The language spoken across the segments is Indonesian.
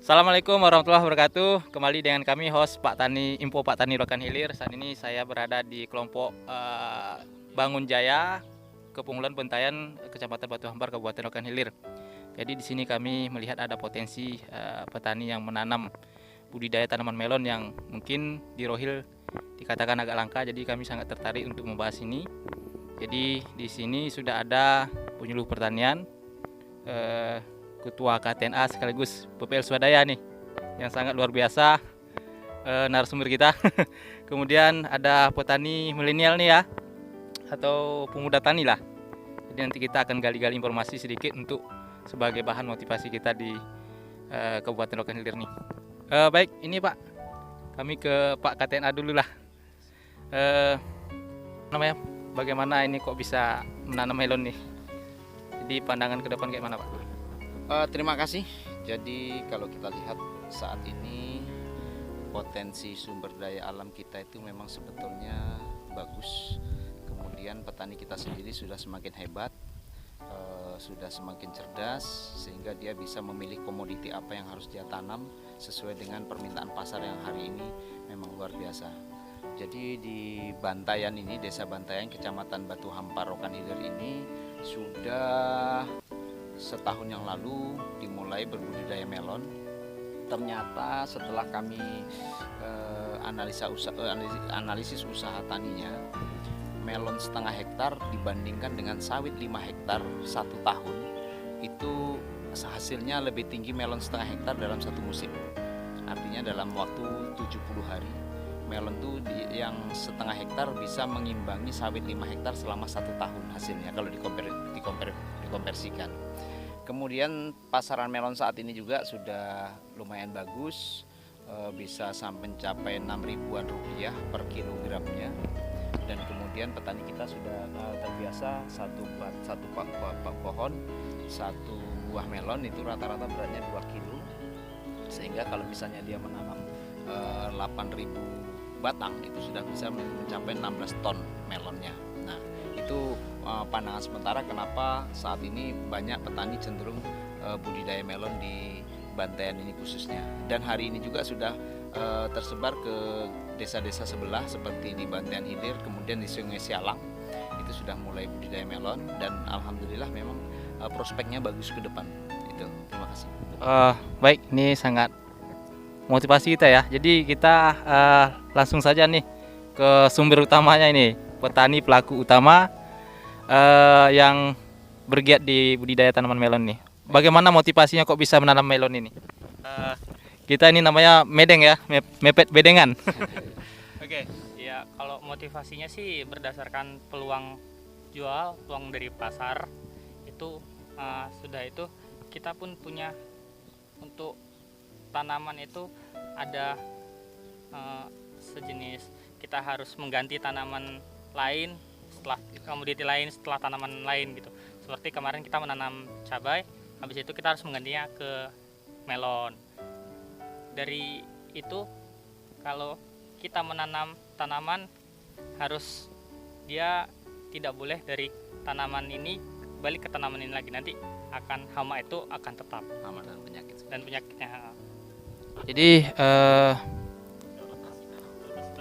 Assalamualaikum warahmatullahi wabarakatuh. Kembali dengan kami host Pak Tani Info Pak Tani Rokan Hilir. Saat ini saya berada di kelompok Bangun Jaya, Kepunggulan Bentayan, Kecamatan Batu Hampar, Kabupaten Rokan Hilir. Jadi di sini kami melihat ada potensi petani yang menanam budidaya tanaman melon yang mungkin di Rohil dikatakan agak langka. Jadi kami sangat tertarik untuk membahas ini. Jadi di sini sudah ada penyuluh pertanian, Ketua KTNA sekaligus PPL Swadaya nih yang sangat luar biasa, narasumber kita. Kemudian ada petani milenial nih ya, atau pemuda tani lah. Jadi nanti kita akan gali-gali informasi sedikit untuk sebagai bahan motivasi kita di Kabupaten Rokan Hilir nih. Baik, ini Pak, kami ke Pak KTNA dulu lah. Namanya bagaimana ini kok bisa menanam melon nih? Jadi pandangan ke depan kayak mana Pak? Terima kasih. Jadi kalau kita lihat saat ini potensi sumber daya alam kita itu memang sebetulnya bagus. Kemudian petani kita sendiri sudah semakin hebat, sudah semakin cerdas, sehingga dia bisa memilih komoditi apa yang harus dia tanam sesuai dengan permintaan pasar yang hari ini memang luar biasa. Jadi di Bantayan ini, Desa Bantayan, Kecamatan Batu Hampar, Rokan Hilir ini sudah setahun yang lalu dimulai berbudidaya melon. Ternyata setelah kami analisis usaha taninya, melon setengah hektar dibandingkan dengan sawit 5 hektar 1 tahun, itu hasilnya lebih tinggi melon setengah hektar dalam satu musim. Artinya dalam waktu 70 hari melon itu yang setengah hektar bisa mengimbangi sawit 5 hektar selama 1 tahun hasilnya kalau dikonversikan. Kemudian pasaran melon saat ini juga sudah lumayan bagus, bisa sampai mencapai 6 ribuan rupiah per kilogramnya. Dan kemudian petani kita sudah terbiasa satu pohon, satu buah melon itu rata-rata beratnya 2 kilo. Sehingga kalau misalnya dia menanam 8.000 batang itu sudah bisa mencapai 16 ton melonnya. Nah, itu pandangan sementara kenapa saat ini banyak petani cenderung budidaya melon di Bantayan ini khususnya. Dan hari ini juga sudah tersebar ke desa-desa sebelah seperti di Bantayan Hilir, kemudian di Sungai Sialang itu sudah mulai budidaya melon, dan alhamdulillah memang prospeknya bagus ke depan. Itu. Terima kasih. Baik, ini sangat motivasi kita ya. Jadi kita langsung saja nih ke sumber utamanya ini, petani pelaku utama yang bergiat di budidaya tanaman melon nih. Bagaimana motivasinya kok bisa menanam melon ini? Kita ini namanya medeng ya, mepet bedengan. Oke, ya kalau motivasinya sih berdasarkan peluang jual, peluang dari pasar itu sudah itu kita pun punya untuk tanaman itu ada sejenis, kita harus mengganti tanaman lain setelah komoditi lain setelah tanaman lain gitu. Seperti kemarin kita menanam cabai, habis itu kita harus menggantinya ke melon. Dari itu kalau kita menanam tanaman harus dia tidak boleh dari tanaman ini balik ke tanaman ini lagi, nanti akan hama itu akan tetap, Hama dan penyakit. dan penyakitnya. Jadi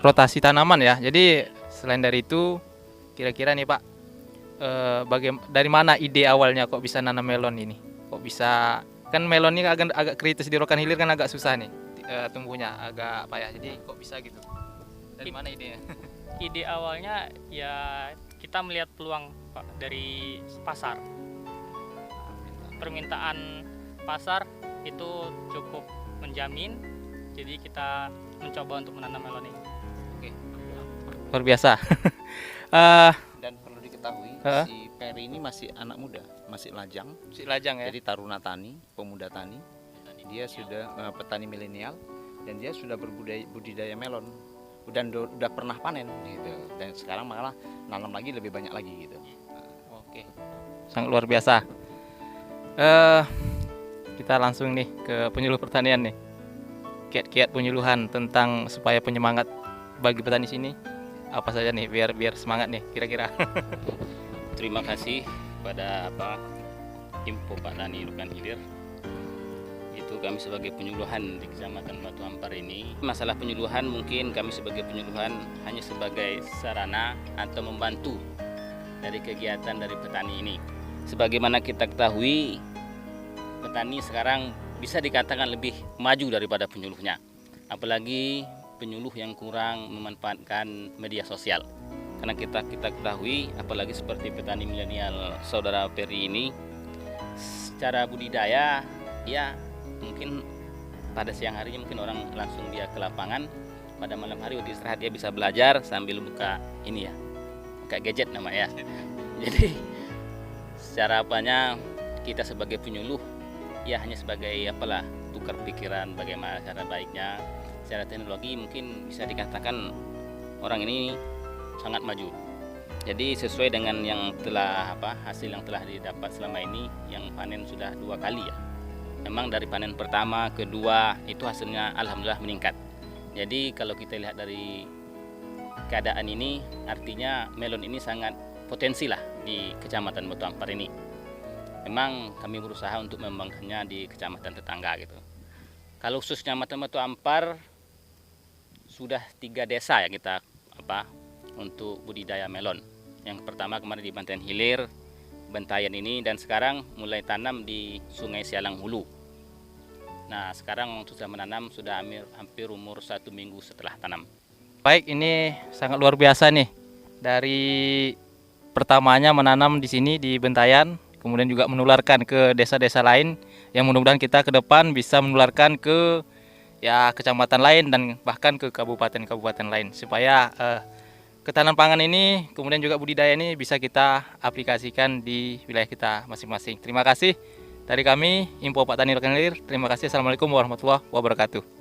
rotasi tanaman ya. Jadi selain dari itu, kira-kira nih Pak, dari mana ide awalnya kok bisa nanam melon ini? Kok bisa, kan melon ini agak kritis di Rokan Hilir, kan agak susah nih tumbuhnya, agak payah. Jadi kok bisa gitu? Dari mana idenya? Ide awalnya ya kita melihat peluang Pak, dari pasar. Permintaan pasar itu cukup menjamin, jadi kita mencoba untuk menanam melon ini. Oke, luar biasa. Dan perlu diketahui, si Peri ini masih anak muda, masih lajang. Si lajang ya. Jadi taruna tani, pemuda tani. Dia sudah petani milenial, dan dia sudah berbudidaya melon. Dan udah pernah panen gitu. Dan sekarang malah nanam lagi lebih banyak lagi gitu. Oke, sangat luar biasa. Kita langsung nih ke penyuluh pertanian nih. Kiat-kiat penyuluhan tentang supaya penyemangat bagi petani sini apa saja nih biar semangat nih kira-kira. Terima kasih pada Info Pak Tani Rokan Hilir. wabarakatuh. Kami sebagai penyuluhan di Kecamatan Batu Ampar ini, masalah penyuluhan mungkin kami sebagai penyuluhan hanya sebagai sarana atau membantu dari kegiatan dari petani ini. Sebagaimana kita ketahui, petani sekarang bisa dikatakan lebih maju daripada penyuluhnya. Apalagi penyuluh yang kurang memanfaatkan media sosial. Karena kita ketahui, apalagi seperti petani milenial saudara Peri ini, secara budidaya ya mungkin pada siang harinya mungkin orang langsung dia ke lapangan, pada malam hari waktu istirahat dia bisa belajar sambil buka ini ya, buka gadget namanya. Jadi secara apanya kita sebagai penyuluh ya hanya sebagai apalah, tukar pikiran bagaimana cara baiknya. Secara teknologi mungkin bisa dikatakan orang ini sangat maju. Jadi sesuai dengan yang telah hasil yang telah didapat selama ini, yang panen sudah 2 kali ya. Memang dari panen pertama, kedua itu hasilnya alhamdulillah meningkat. Jadi kalau kita lihat dari keadaan ini, artinya melon ini sangat potensi lah di Kecamatan Batu Ampar ini. Memang kami berusaha untuk mengembangkannya di kecamatan tetangga gitu. Kalau khusus Kecamatan Batu Ampar sudah 3 desa ya kita untuk budidaya melon. Yang pertama kemarin di Bantayan Hilir, Bentayan ini, dan sekarang mulai tanam di Sungai Sialang Hulu. Nah sekarang sudah menanam, sudah hampir umur 1 minggu setelah tanam. Baik, ini sangat luar biasa nih. Dari pertamanya menanam di sini di Bentayan, kemudian juga menularkan ke desa-desa lain, yang mudah-mudahan kita ke depan bisa menularkan ke kecamatan lain dan bahkan ke kabupaten-kabupaten lain, supaya ketahanan pangan ini kemudian juga budidaya ini bisa kita aplikasikan di wilayah kita masing-masing. Terima kasih dari kami, Info Pak Tani Rekan Hilir. Terima kasih. Assalamualaikum warahmatullahi wabarakatuh.